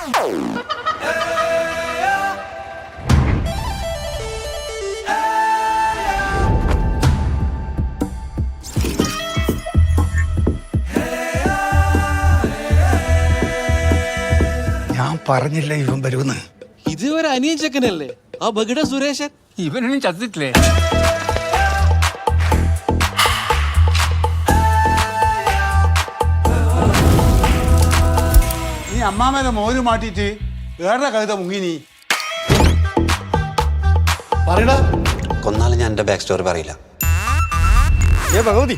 ഞാൻ പറഞ്ഞില്ല ഇവൻ വരുമെന്ന്. ഇത് ഒരു അനിയൻ ചെക്കനല്ലേ ആ ബഗഡ സുരേഷൻ? ഇവനും ചത്തിട്ടില്ലേ? നീ അമ്മാമേനെ മോര് മാറ്റിയിട്ട് വേറെ കഴുത മുങ്ങി നീ പറയടാ. കൊന്നാലും ഞാൻ എൻ്റെ ബാക്ക് സ്റ്റോറി പറയില്ല. ഏ ഭഗവതി,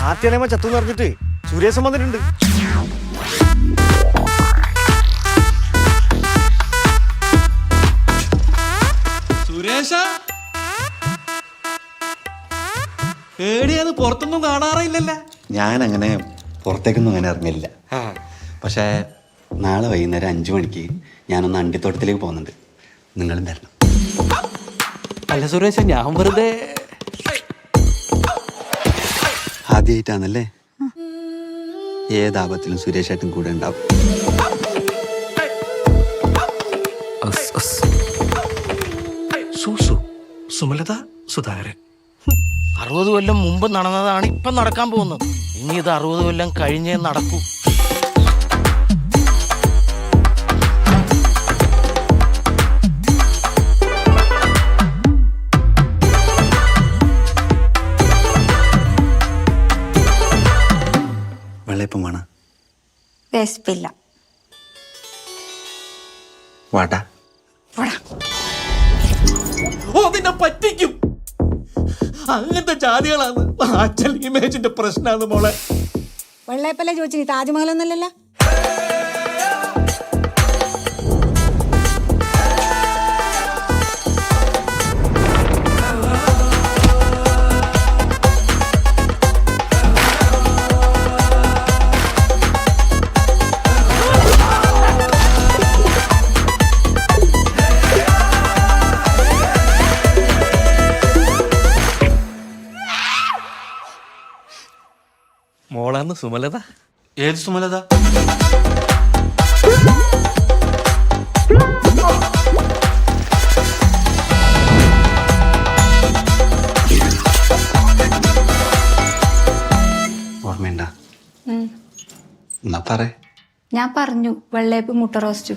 ആദ്യമ ചത്തു പറഞ്ഞിട്ട് സുരേശൻ വന്നിട്ടുണ്ട്. സുരേഷ ഏടിയാന്ന് പുറത്തൊന്നും കാണാറില്ലല്ലേ? ഞാൻ അങ്ങനെ പുറത്തേക്കൊന്നും അങ്ങനെ ഇറങ്ങില്ല. പക്ഷേ നാളെ വൈകുന്നേരം 5 മണിക്ക് ഞാനൊന്ന് അണ്ടിത്തോട്ടത്തിലേക്ക് പോകുന്നുണ്ട്. നിങ്ങളും തരണം. അല്ല സുരേഷ, ഞാൻ വെറുതെ ആദ്യമായിട്ടാണല്ലേ? ഏതാപത്തിലും സുരേഷേട്ടൻ കൂടെ ഉണ്ടാവും. സുമലത സുധാകരൻ. 60 കൊല്ലം മുമ്പ് നടന്നതാണ് ഇപ്പം നടക്കാൻ പോകുന്നത്. ഇനി ഇത് 60 കൊല്ലം കഴിഞ്ഞേ നടക്കൂ. വെള്ളയപ്പം വേണം? വിശപ്പില്ല. വാട്ടാ. ഓ നിന്നെ പറ്റിക്കും. അങ്ങനത്തെ ജാതികളാണ് അച്ഛൻ ഇമേജിന്റെ പ്രശ്നമാണ് മോളെ. വെള്ളയപ്പല്ലേ ചോദിച്ചു, താജ്മഹലൊന്നല്ലല്ലോ. മോളാന്ന് സുമലത. ഏത് സുമലത? ഓർമ്മയുണ്ട? ഉം. എന്നാ പറ. ഞാൻ പറഞ്ഞു വെള്ളയപ്പ് മുട്ട റോസ്റ്റ്.